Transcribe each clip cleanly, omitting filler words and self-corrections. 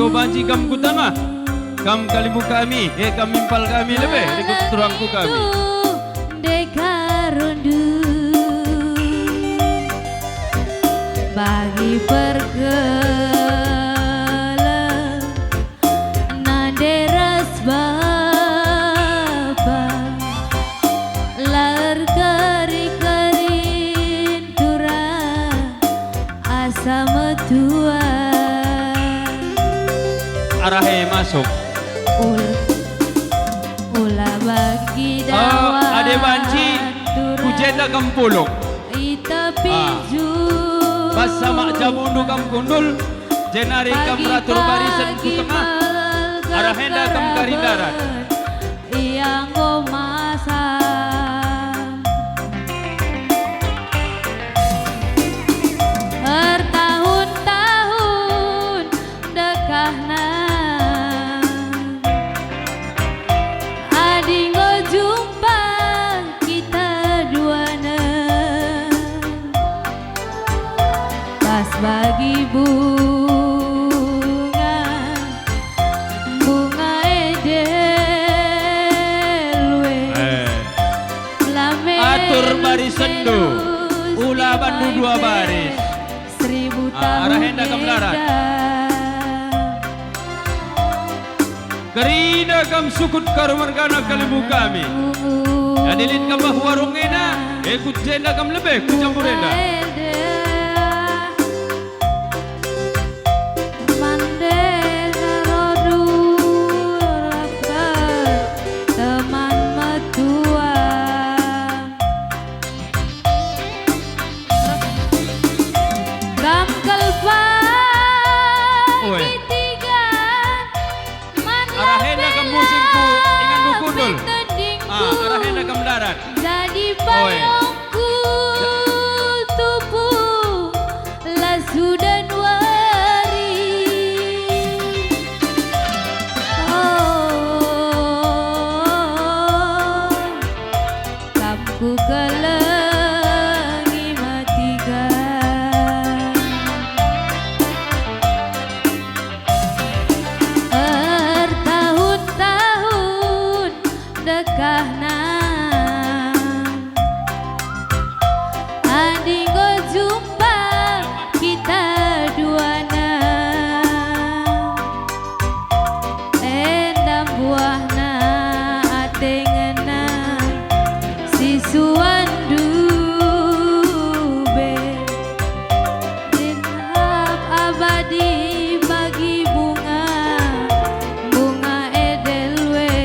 kau banci kam ku tengah. Kam kalimu kami, kam mimpal kami lebih ikut turangku kami. Dekarundu bagi pergela naderas baba lar kari-karin tura asa metua Arahe masuk. Ula bagi Oh, dawan ade banci kujeta kam puluk. Ita piju Basa mak jamundu kam kundul. Jenari kam ratur barisan ku tengah. Arahenda kam karindaran. Yang gomasa bertahun-tahun dekahna adingo jumpa kita duana pas bagi bunga edelwe Atur baris sendu. Ula bandu dua baris. Seribu tahun Arahenda kam larat. Kerida kam sukut karumargana kalimu kami. Adilin kam warungena. Ikut jenda kam lebih ku campurenda. Teman metua Kam kelpan Oi. ditigan Arahenda kam musimku ingan dukundul. Arahenda kam darat. jadi payungku tubuh lasu dan wari kamku kelengi matikan bertahun-tahun dekahna andingo jumpa kita duana endam buahna atengena sisuan dube dinhab abadi bagi bunga edelweiss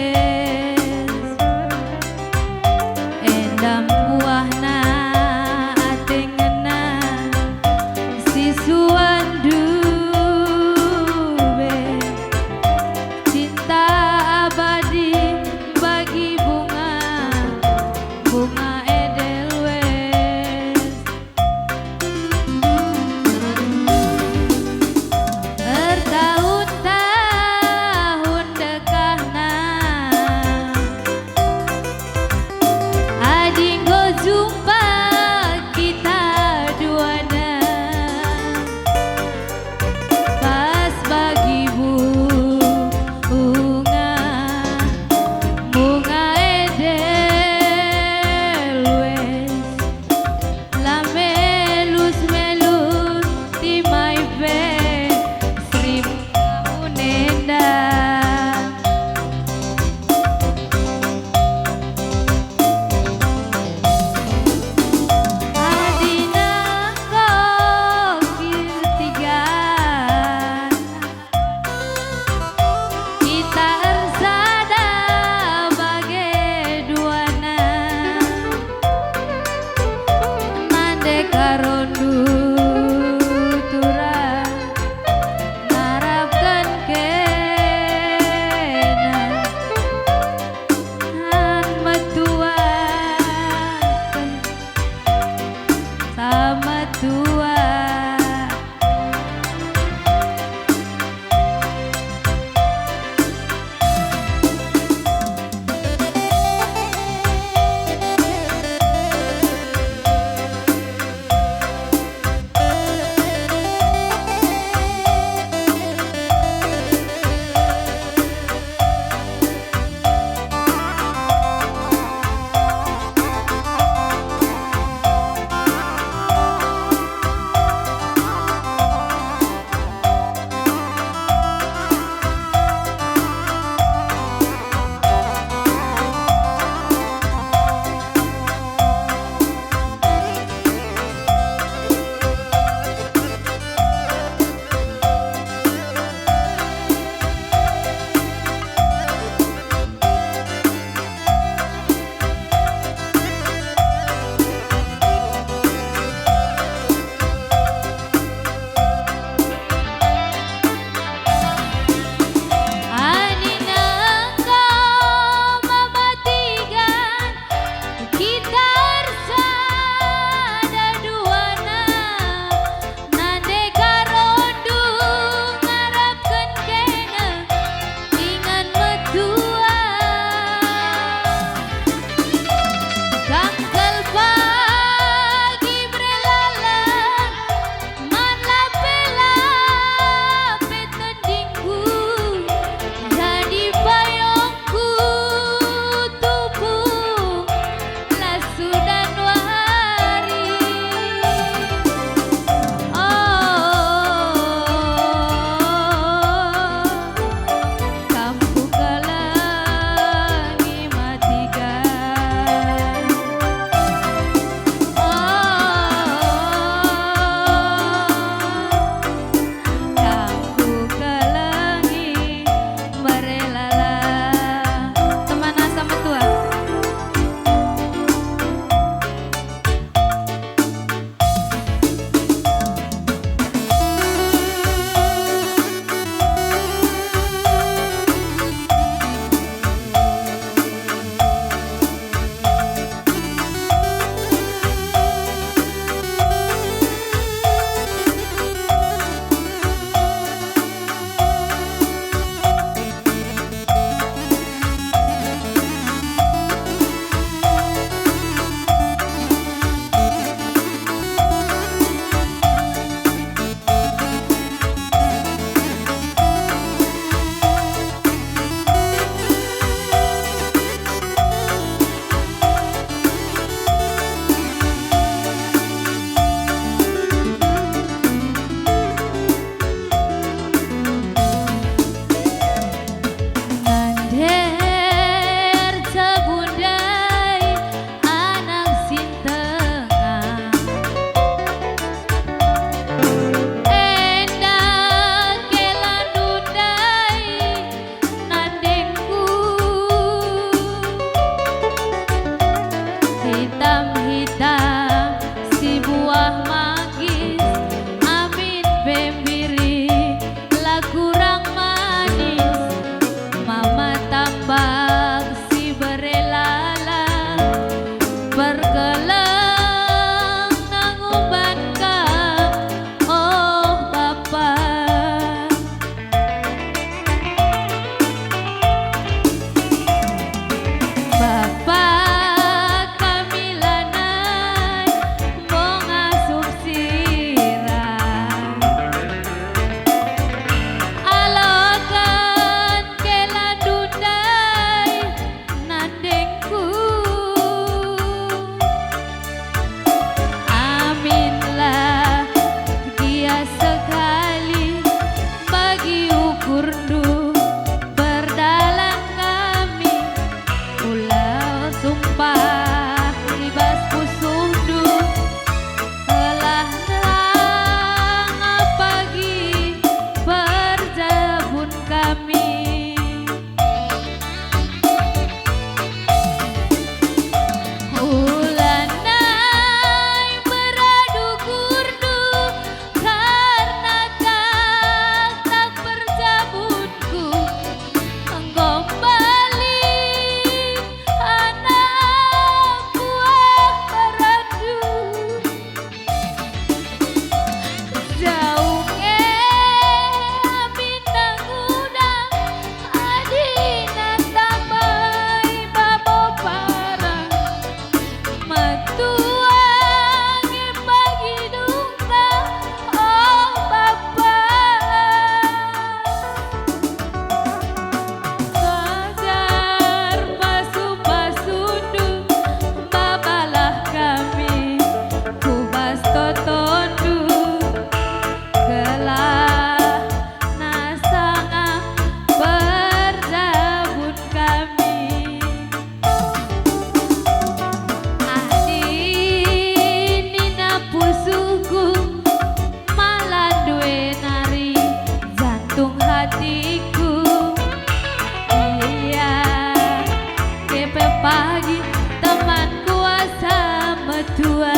pagi teman kuasa metua.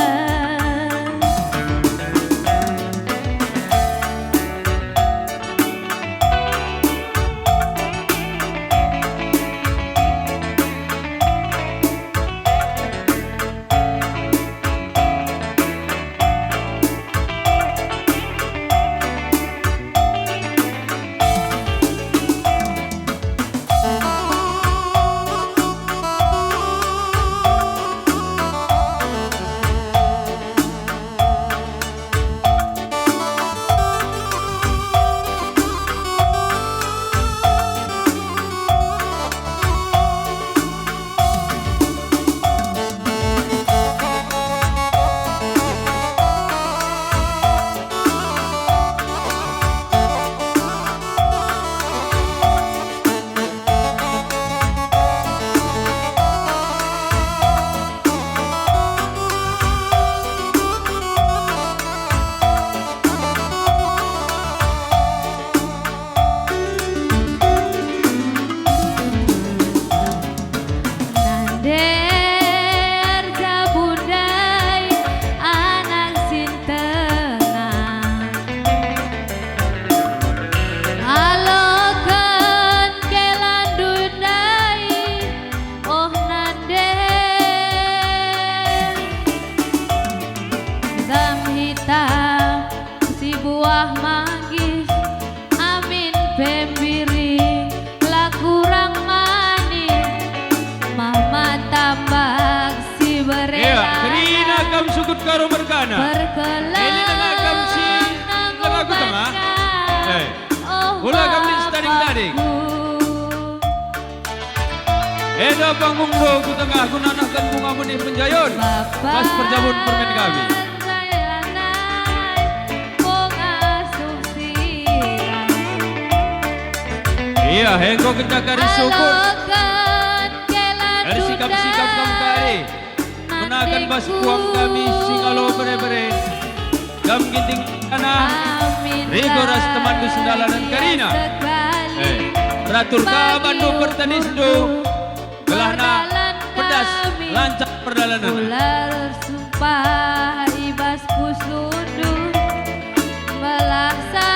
Si buah manggis amin pembiring lah kurang manis mama tambak si berela. Iya, kerina kam sukut karo mergana. Ini tengah kam si tengah aku tengah. Ula kam di staring-staring. Edo panggung do ku tengah aku nanahkan bunga muni penjayon. Pas perjabun permen kami. Iya, hengko kencakari syukur. Dari sikap-sikap kamu kali menakan bas kuang kami singalo bere-bere. Gam ginting tanah rigoras temanku sendala dan karina. Teratur ka bandu pertanis do gelahna pedas lancak perdalanan. Ular sumpah ibasku sundur melaksa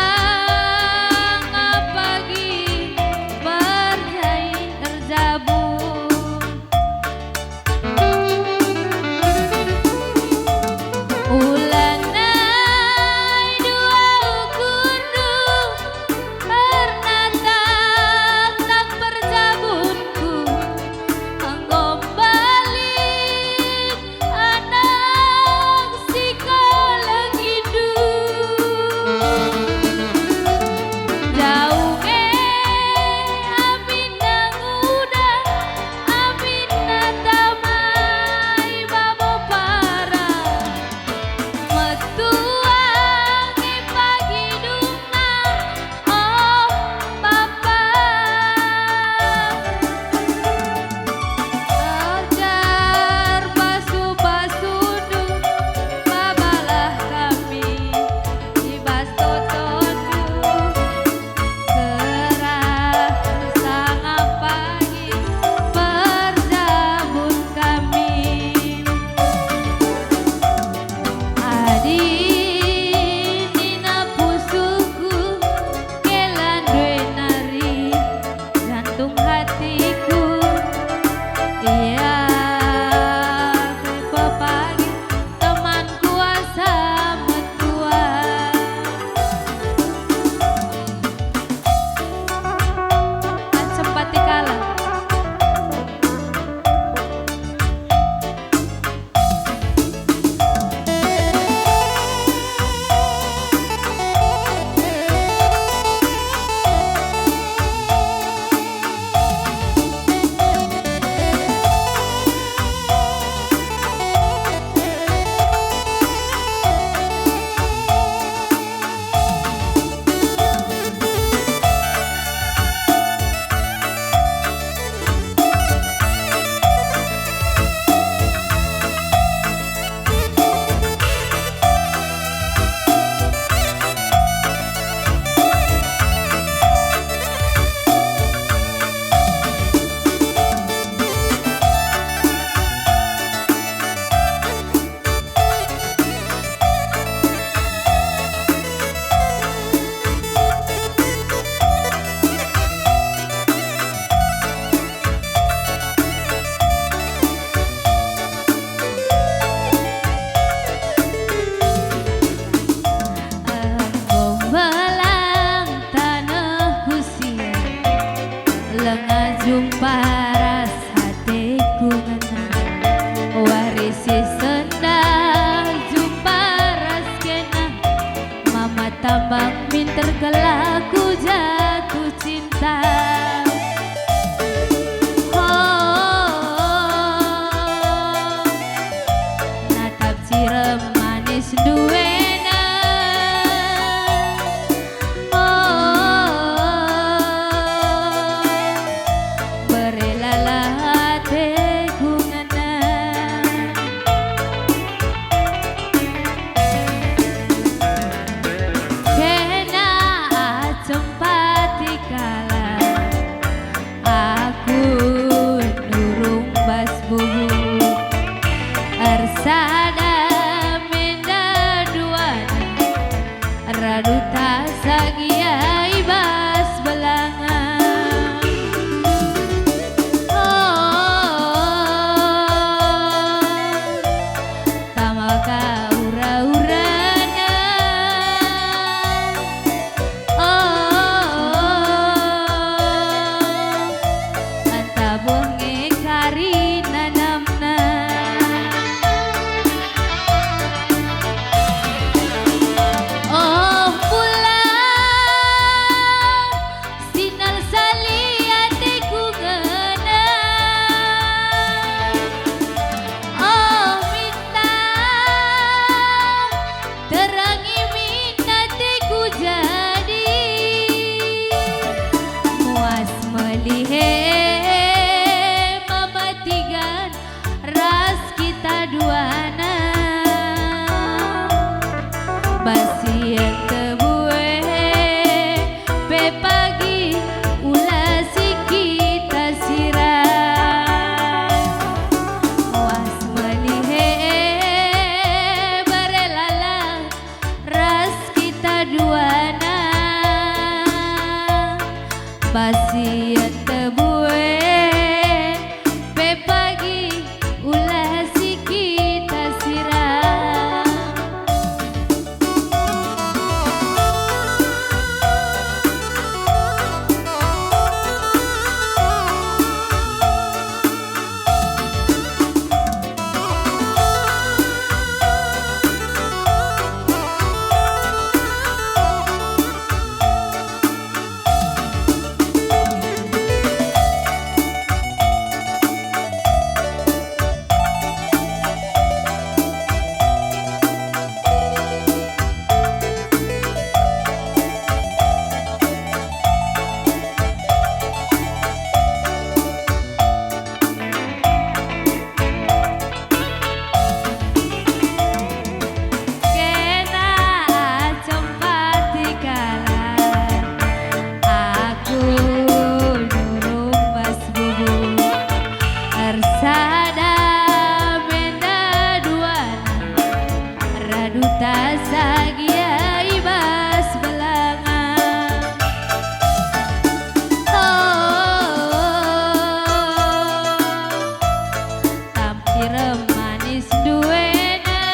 sirem manis duena.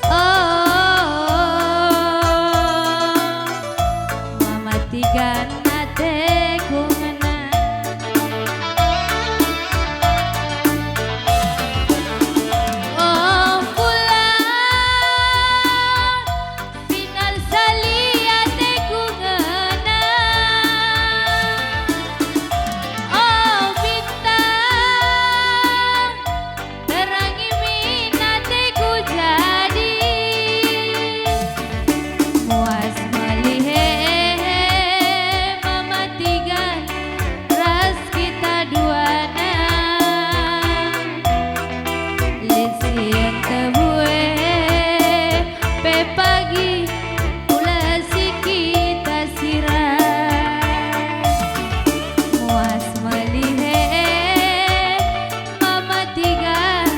Oh, mama tiga nate kungena. Oh bulan final salia te kungena. Oh bintang terangi minate ku jadi. Muas malihe mama tiga ras kita duana. Lesian tebue pe pagi ulasi kita sirah. Muas melihe mama tiga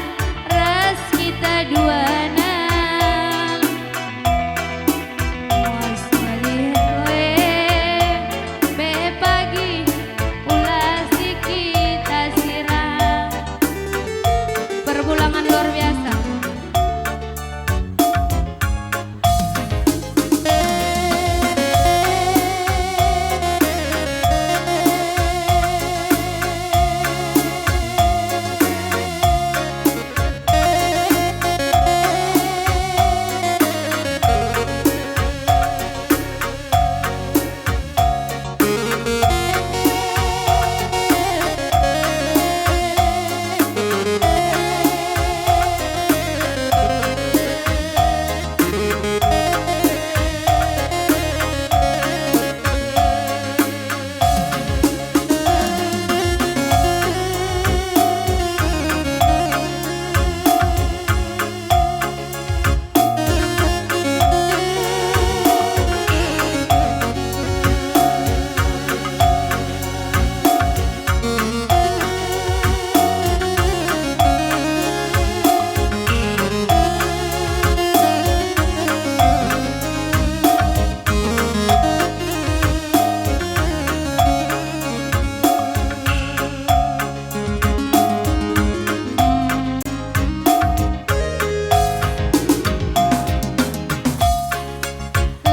ras kita duana. Muas melihe pe pagi ulasi kita sirah. Perbulangan luar biasa.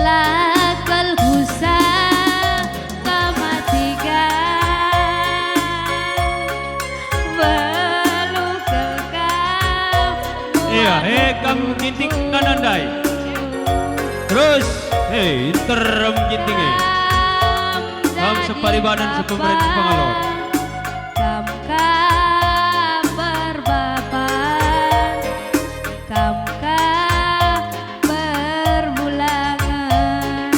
Lakal busa mama tiga belum kekam. Iya, kam ginting kanandai. Terus, terem ginting kam separibanan sepemerintah pengalor. Kam kabar bapak, kam berbulangan.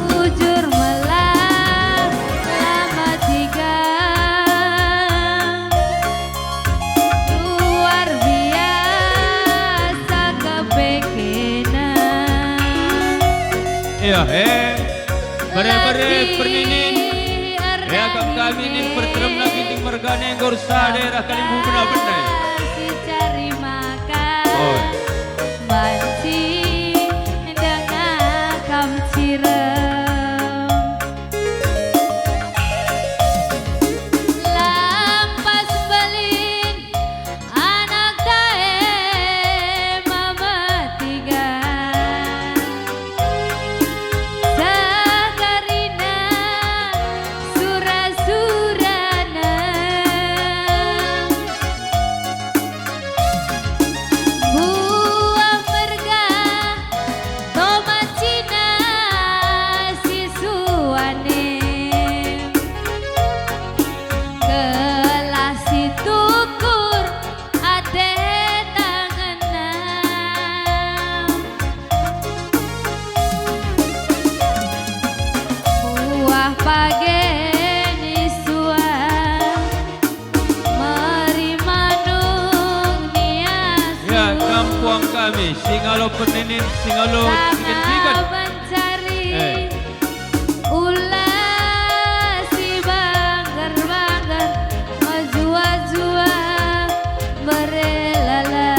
Jujur melah lama tiga luar biasa kepekenan. Iya, bare-bare perninin. Kami ini berterem lagi di mergane gorsa daerah Kalimbu benar-benar. Si cari makan Oh. banci dengan kam cirem. Lampas belin anak dae mama tiga. Sakarina surah-surana. Buah merga tomat Cina sisuane. Kelas tukur ade tangenan. Buah pageni suan meri manung nias. Ya, kampung kami singalo peninin singalo tiga-tiga. Mencari Eh. ulah si banggar-banggar jua-jua berelala.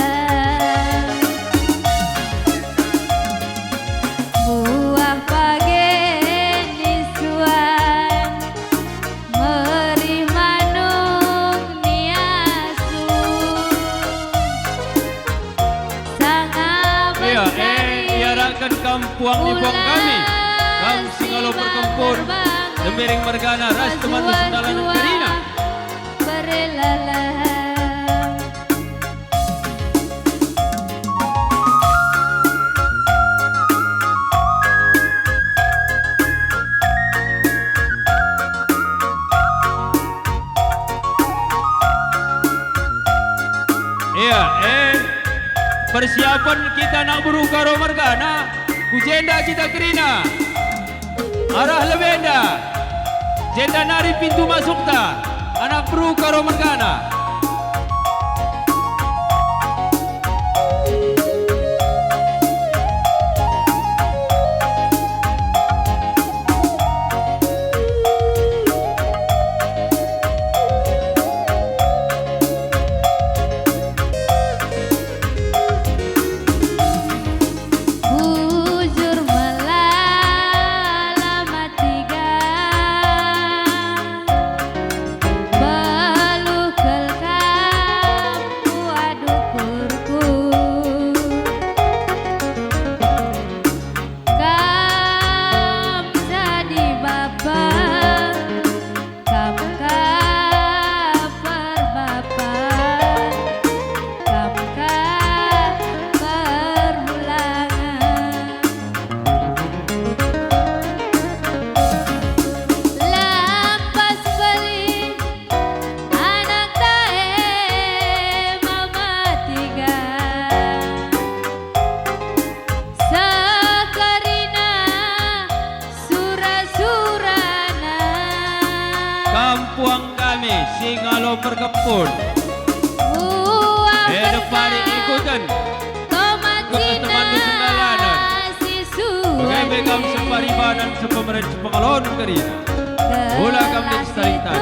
Buah pageni suan puang-puang kami. Kam singalo perkempur, tembiring mergana, ras teman Nusandalan dan Karina. Berlalang. Iya, persiapan kita nak berukaro mergana, kujenda kita Karina. Arah lebenda, jenda nari pintu masuk ta, anak berukaro mergana. Bujur melala tiga, balu kelkam adukurku, kam jadi bapak, kam kaper bapak, kam kaper ulangan. Lampas beli anak tae mama tiga, sakarina sura-surana. Kampuang kami, singalo perkempur. Buah Pari ikutan, tomat teman Nusandalanan. sisu Bagai begam separibanan sepemerintah pengalon Karina. Ulah kami lestarikan.